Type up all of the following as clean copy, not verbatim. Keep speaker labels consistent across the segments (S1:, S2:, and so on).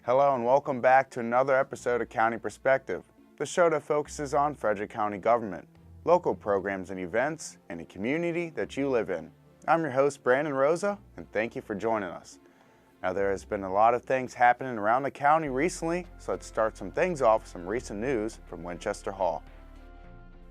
S1: Hello and welcome back to another episode of County Perspective, the show that focuses on Frederick County government, local programs and events, and the community that you live in. I'm your host, Brandon Rosa, and thank you for joining us. Now, there has been a lot of things happening around the county recently, so let's start some things off with some recent news from Winchester Hall.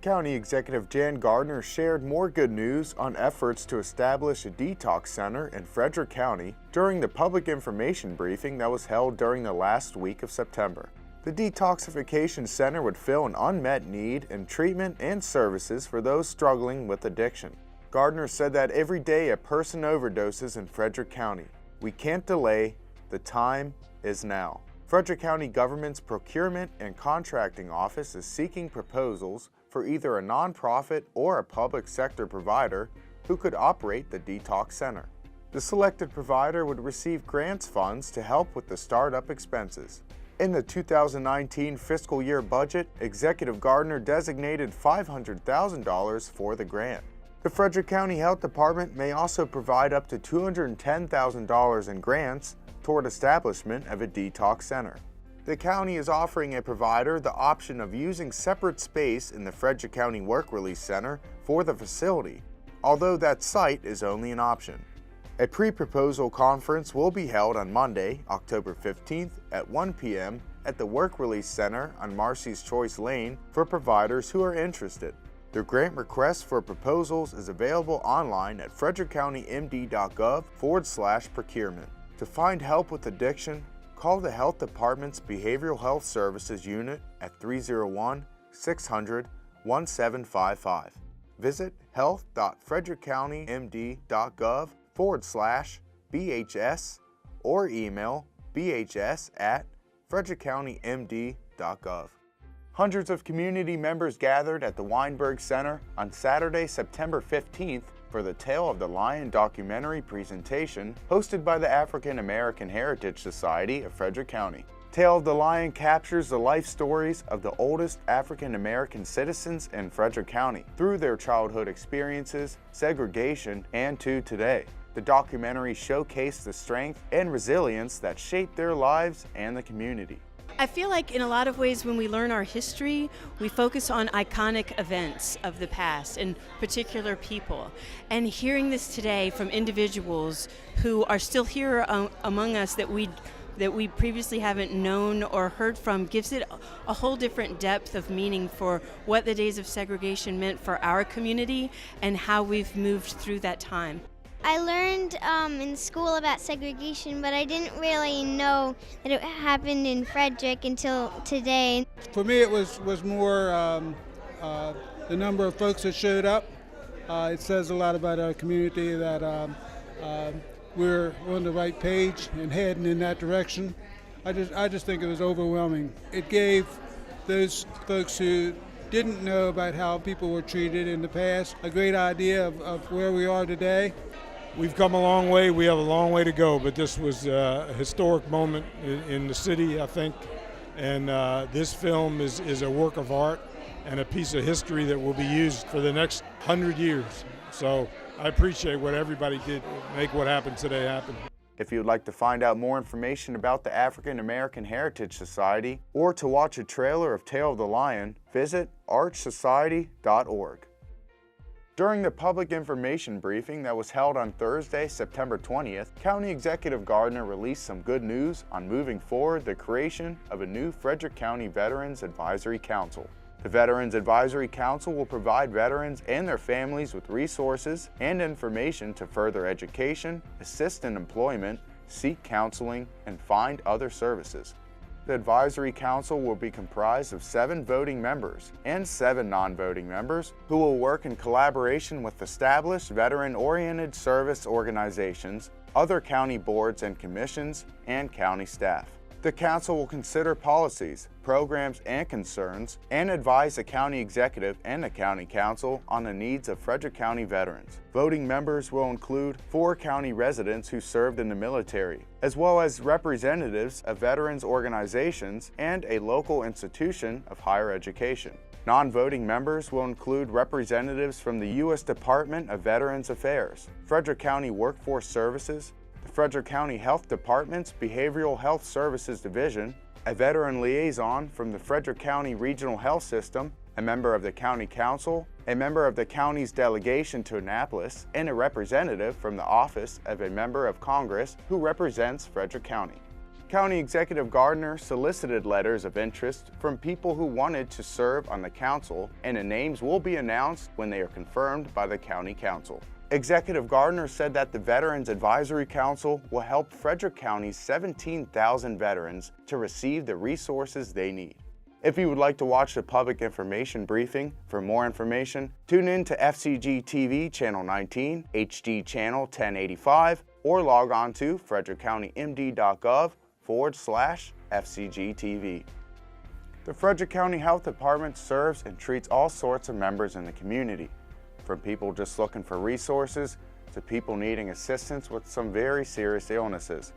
S1: County Executive Jan Gardner shared more good news on efforts to establish a detox center in Frederick County during the public information briefing that was held during the last week of September. The detoxification center would fill an unmet need in treatment and services for those struggling with addiction. Gardner said that every day a person overdoses in Frederick County. We can't delay, the time is now. Frederick County government's Procurement and Contracting Office is seeking proposals for either a nonprofit or a public sector provider who could operate the detox center. The selected provider would receive grants funds to help with the startup expenses. In the 2019 fiscal year budget, Executive Gardner designated $500,000 for the grant. The Frederick County Health Department may also provide up to $210,000 in grants toward establishment of a detox center. The county is offering a provider the option of using separate space in the Frederick County Work Release Center for the facility, although that site is only an option. A pre-proposal conference will be held on Monday, October 15th at 1 p.m. at the Work Release Center on Marcy's Choice Lane for providers who are interested. The grant request for proposals is available online at frederickcountymd.gov/procurement. To find help with addiction, call the Health Department's Behavioral Health Services Unit at 301-600-1755. Visit health.frederickcountymd.gov/BHS or email bhs@frederickcountymd.gov. Hundreds of community members gathered at the Weinberg Center on Saturday, September 15th for the Tale of the Lion documentary presentation hosted by the African American Heritage Society of Frederick County. Tale of the Lion captures the life stories of the oldest African American citizens in Frederick County through their childhood experiences, segregation, and to today. The documentary showcased the strength and resilience that shaped their lives and the community.
S2: I feel like in a lot of ways when we learn our history, we focus on iconic events of the past and particular people. And hearing this today from individuals who are still here among us that we previously haven't known or heard from gives it a whole different depth of meaning for what the days of segregation meant for our community and how we've moved through that time.
S3: I learned in school about segregation, but I didn't really know that it happened in Frederick until today.
S4: For me, it was more the number of folks that showed up. It says a lot about our community that we're on the right page and heading in that direction. I just think it was overwhelming. It gave those folks who didn't know about how people were treated in the past a great idea of where we are today.
S5: We've come a long way. We have a long way to go, but this was a historic moment in the city, I think. And this film is a work of art and a piece of history that will be used for the next 100 years. So I appreciate what everybody did to make what happened today happen.
S1: If you'd like to find out more information about the African American Heritage Society or to watch a trailer of Tale of the Lion, visit archsociety.org. During the public information briefing that was held on Thursday, September 20th, County Executive Gardner released some good news on moving forward the creation of a new Frederick County Veterans Advisory Council. The Veterans Advisory Council will provide veterans and their families with resources and information to further education, assist in employment, seek counseling, and find other services. The Advisory Council will be comprised of 7 voting members and 7 non-voting members who will work in collaboration with established veteran-oriented service organizations, other county boards and commissions, and county staff. The council will consider policies, programs, and concerns, and advise the county executive and the county council on the needs of Frederick County veterans. Voting members will include 4 county residents who served in the military, as well as representatives of veterans organizations and a local institution of higher education. Non-voting members will include representatives from the U.S. Department of Veterans Affairs, Frederick County Workforce Services, the Frederick County Health Department's Behavioral Health Services Division, a veteran liaison from the Frederick County Regional Health System, a member of the County Council, a member of the county's delegation to Annapolis, and a representative from the office of a member of Congress who represents Frederick County. County Executive Gardner solicited letters of interest from people who wanted to serve on the council, and the names will be announced when they are confirmed by the County Council. Executive Gardner said that the Veterans Advisory Council will help Frederick County's 17,000 veterans to receive the resources they need. If you would like to watch the public information briefing, for more information, tune in to FCG-TV Channel 19, HD Channel 1085, or log on to frederickcountymd.gov/FCG-TV. The Frederick County Health Department serves and treats all sorts of members in the community, from people just looking for resources to people needing assistance with some very serious illnesses.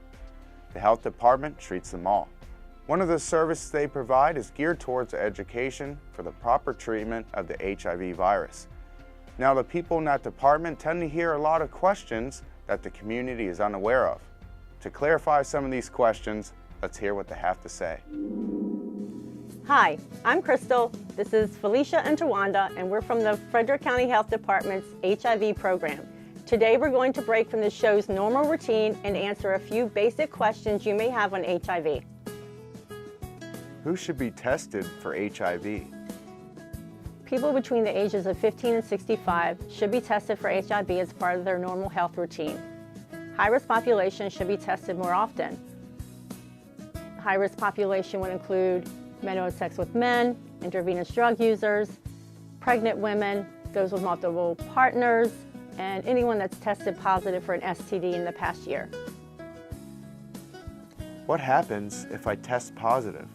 S1: The health department treats them all. One of the services they provide is geared towards education for the proper treatment of the HIV virus. Now, the people in that department tend to hear a lot of questions that the community is unaware of. To clarify some of these questions, let's hear what they have to say.
S6: Hi, I'm Crystal. This is Felicia and Tawanda, and we're from the Frederick County Health Department's HIV program. Today we're going to break from the show's normal routine and answer a few basic questions you may have on HIV.
S1: Who should be tested for HIV?
S6: People between the ages of 15 and 65 should be tested for HIV as part of their normal health routine. High-risk population should be tested more often. High-risk population would include men who have sex with men, intravenous drug users, pregnant women, those with multiple partners, and anyone that's tested positive for an STD in the past year.
S1: What happens if I test positive?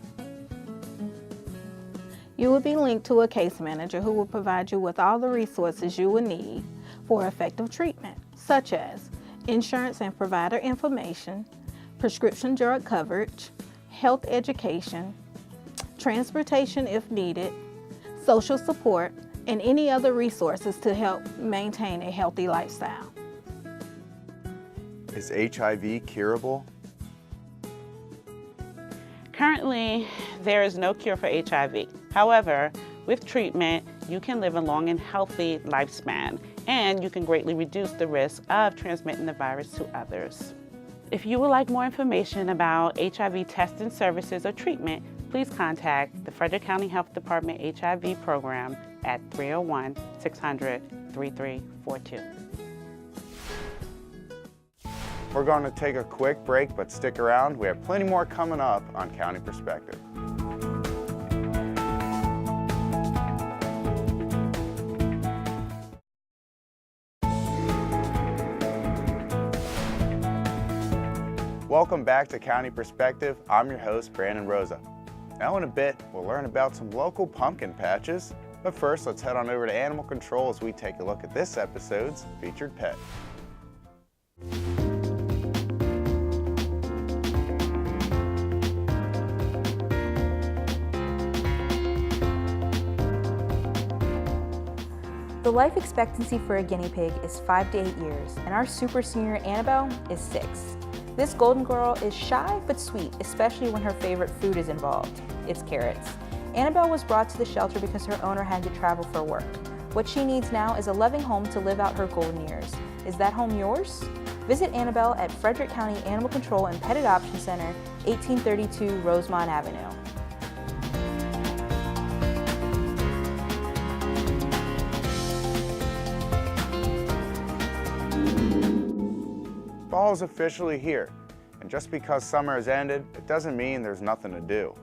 S7: You will be linked to a case manager who will provide you with all the resources you will need for effective treatment, such as insurance and provider information, prescription drug coverage, health education, transportation if needed, social support, and any other resources to help maintain a healthy lifestyle.
S1: Is HIV curable?
S8: Currently, there is no cure for HIV. However, with treatment, you can live a long and healthy lifespan, and you can greatly reduce the risk of transmitting the virus to others. If you would like more information about HIV testing services or treatment, please contact the Frederick County Health Department HIV program at 301-600-3342.
S1: We're going to take a quick break, but stick around. We have plenty more coming up on County Perspective. Welcome back to County Perspective. I'm your host, Brandon Rosa. Now in a bit, we'll learn about some local pumpkin patches. But first, let's head on over to Animal Control as we take a look at this episode's featured pet.
S9: The life expectancy for a guinea pig is 5 to 8 years, and our super senior Annabelle is 6. This golden girl is shy but sweet, especially when her favorite food is involved. It's carrots. Annabelle was brought to the shelter because her owner had to travel for work. What she needs now is a loving home to live out her golden years. Is that home yours? Visit Annabelle at Frederick County Animal Control and Pet Adoption Center, 1832 Rosemont Avenue.
S1: Fall is officially here, and just because summer has ended, it doesn't mean there's nothing to do.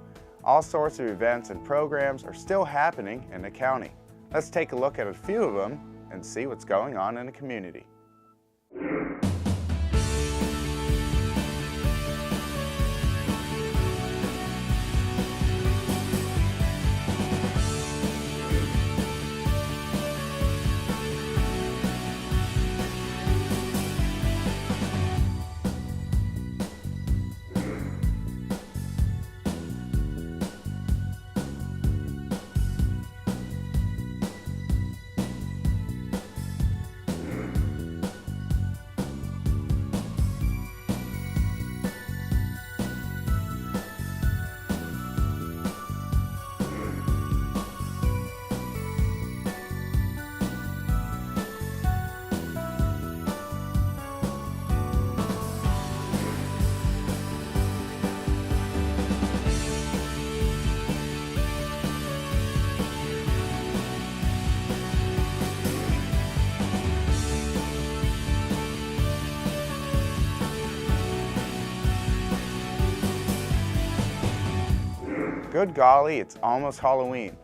S1: All sorts of events and programs are still happening in the county. Let's take a look at a few of them and see what's going on in the community. Good golly, it's almost Halloween.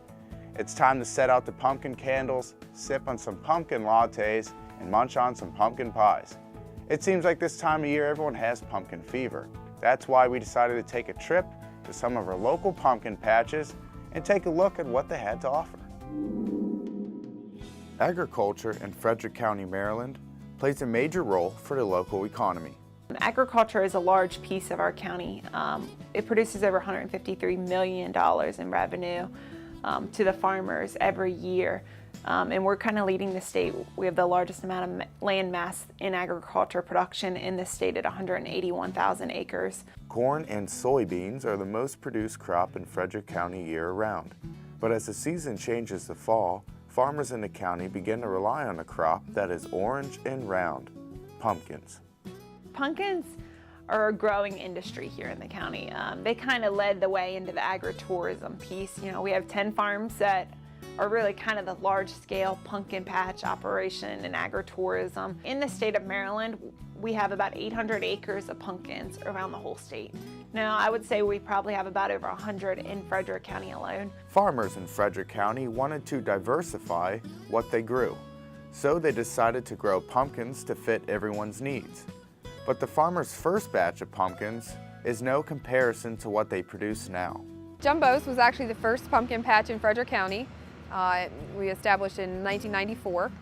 S1: It's time to set out the pumpkin candles, sip on some pumpkin lattes, and munch on some pumpkin pies. It seems like this time of year everyone has pumpkin fever. That's why we decided to take a trip to some of our local pumpkin patches and take a look at what they had to offer. Agriculture in Frederick County, Maryland plays a major role for the local economy.
S9: Agriculture is a large piece of our county. It produces over $153 million in revenue to the farmers every year. And we're kind of leading the state. We have the largest amount of land mass in agriculture production in the state at 181,000 acres.
S1: Corn and soybeans are the most produced crop in Frederick County year-round. But as the season changes to fall, farmers in the county begin to rely on a crop that is orange and round, pumpkins.
S9: Pumpkins are a growing industry here in the county. They kind of led the way into the agritourism piece. You know, we have 10 farms that are really kind of the large-scale pumpkin patch operation and agritourism. In the state of Maryland, we have about 800 acres of pumpkins around the whole state. Now, I would say we probably have about over 100 in Frederick County alone.
S1: Farmers in Frederick County wanted to diversify what they grew, so they decided to grow pumpkins to fit everyone's needs. But the farmers' first batch of pumpkins is no comparison to what they produce now.
S10: Jumbo's was actually the first pumpkin patch in Frederick County. We established in 1994.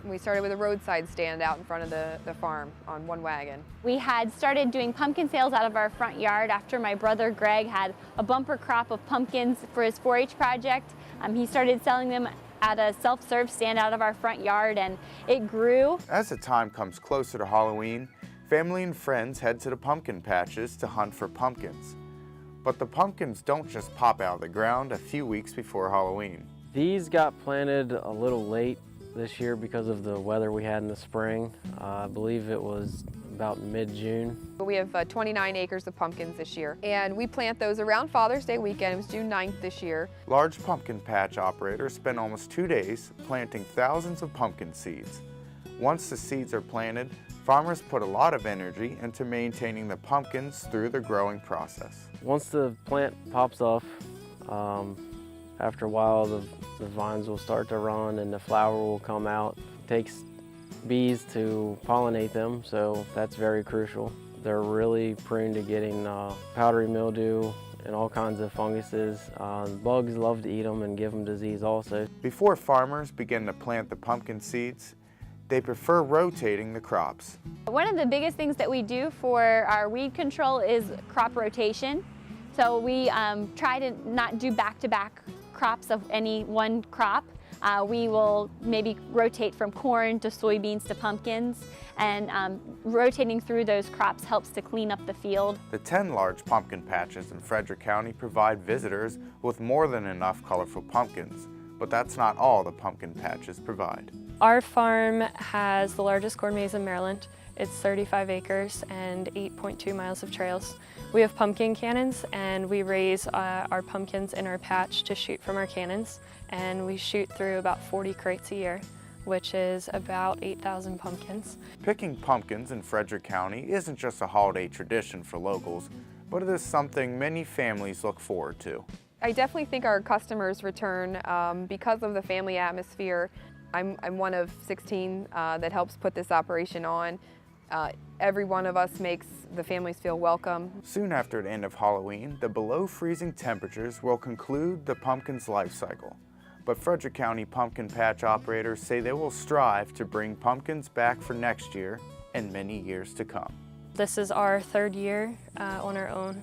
S10: We started with a roadside stand out in front of the farm on one wagon.
S11: We had started doing pumpkin sales out of our front yard after my brother Greg had a bumper crop of pumpkins for his 4-H project. He started selling them at a self-serve stand out of our front yard, and it grew.
S1: As the time comes closer to Halloween, family and friends head to the pumpkin patches to hunt for pumpkins. But the pumpkins don't just pop out of the ground a few weeks before Halloween.
S12: These got planted a little late this year because of the weather we had in the spring. I believe it was about mid-June.
S10: We have 29 acres of pumpkins this year, and we plant those around Father's Day weekend. It was June 9th this year.
S1: Large pumpkin patch operators spend almost 2 days planting thousands of pumpkin seeds. Once the seeds are planted, farmers put a lot of energy into maintaining the pumpkins through the growing process.
S12: Once the plant pops off, after a while the vines will start to run and the flower will come out. It takes bees to pollinate them, so that's very crucial. They're really prone to getting powdery mildew and all kinds of funguses. Bugs love to eat them and give them disease also.
S1: Before farmers begin to plant the pumpkin seeds, they prefer rotating the crops.
S11: One of the biggest things that we do for our weed control is crop rotation. So we try to not do back-to-back crops of any one crop. We will maybe rotate from corn to soybeans to pumpkins, and rotating through those crops helps to clean up the field.
S1: The 10 large pumpkin patches in Frederick County provide visitors with more than enough colorful pumpkins, but that's not all the pumpkin patches provide.
S13: Our farm has the largest corn maze in Maryland. It's 35 acres and 8.2 miles of trails. We have pumpkin cannons, and we raise our pumpkins in our patch to shoot from our cannons, and we shoot through about 40 crates a year, which is about 8,000 pumpkins.
S1: Picking pumpkins in Frederick County isn't just a holiday tradition for locals, but it is something many families look forward to.
S10: I definitely think our customers return because of the family atmosphere. I'm one of 16 that helps put this operation on. Every one of us makes the families feel welcome.
S1: Soon after the end of Halloween, the below freezing temperatures will conclude the pumpkin's life cycle. But Frederick County pumpkin patch operators say they will strive to bring pumpkins back for next year and many years to come.
S13: This is our 3rd year on our own,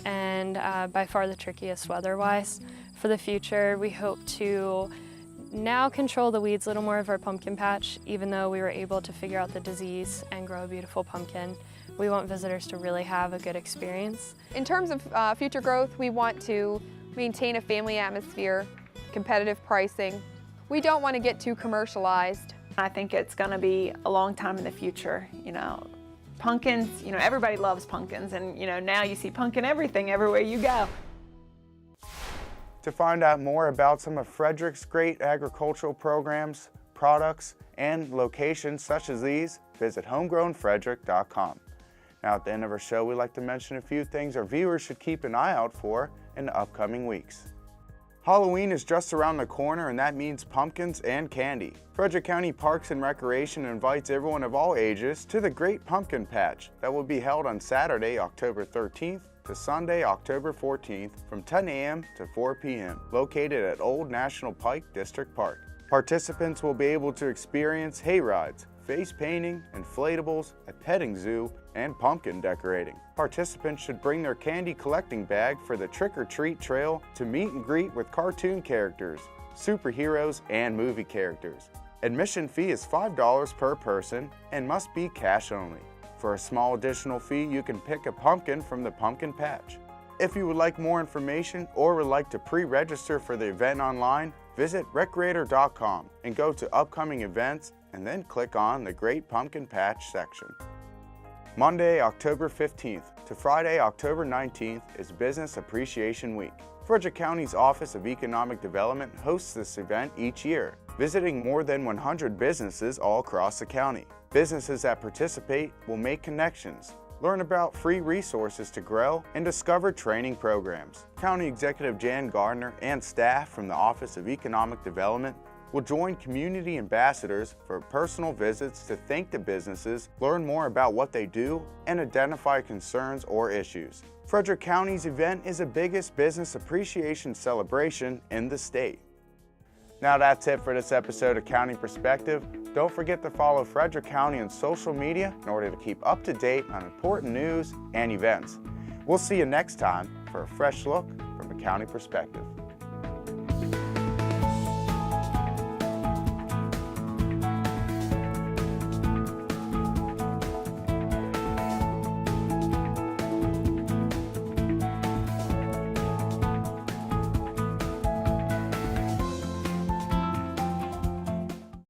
S13: and by far the trickiest weather-wise. For the future, we hope to now control the weeds a little more of our pumpkin patch, even though we were able to figure out the disease and grow a beautiful pumpkin. We want visitors to really have a good experience.
S10: In terms of future growth, we want to maintain a family atmosphere, competitive pricing. We don't want to get too commercialized.
S9: I think it's going to be a long time in the future. You know, pumpkins, everybody loves pumpkins, and now you see pumpkin everything everywhere you go.
S1: To find out more about some of Frederick's great agricultural programs, products, and locations such as these, visit homegrownfrederick.com. Now at the end of our show, we like to mention a few things our viewers should keep an eye out for in the upcoming weeks. Halloween is just around the corner, and that means pumpkins and candy. Frederick County Parks and Recreation invites everyone of all ages to the Great Pumpkin Patch that will be held on Saturday, October 13th to Sunday, October 14th from 10 a.m. to 4 p.m. located at Old National Pike District Park. Participants will be able to experience hay rides, face painting, inflatables, a petting zoo, and pumpkin decorating. Participants should bring their candy collecting bag for the trick-or-treat trail to meet and greet with cartoon characters, superheroes, and movie characters. Admission fee is $5 per person and must be cash only. For a small additional fee, you can pick a pumpkin from the pumpkin patch. If you would like more information or would like to pre-register for the event online, visit recreator.com and go to upcoming events and then click on the Great Pumpkin Patch section. Monday, October 15th to Friday, October 19th is Business Appreciation Week. Frederick County's Office of Economic Development hosts this event each year, visiting more than 100 businesses all across the county. Businesses that participate will make connections, learn about free resources to grow, and discover training programs. County Executive Jan Gardner and staff from the Office of Economic Development will join community ambassadors for personal visits to thank the businesses, learn more about what they do, and identify concerns or issues. Frederick County's event is the biggest business appreciation celebration in the state. Now that's it for this episode of County Perspective. Don't forget to follow Frederick County on social media in order to keep up to date on important news and events. We'll see you next time for a fresh look from a county perspective.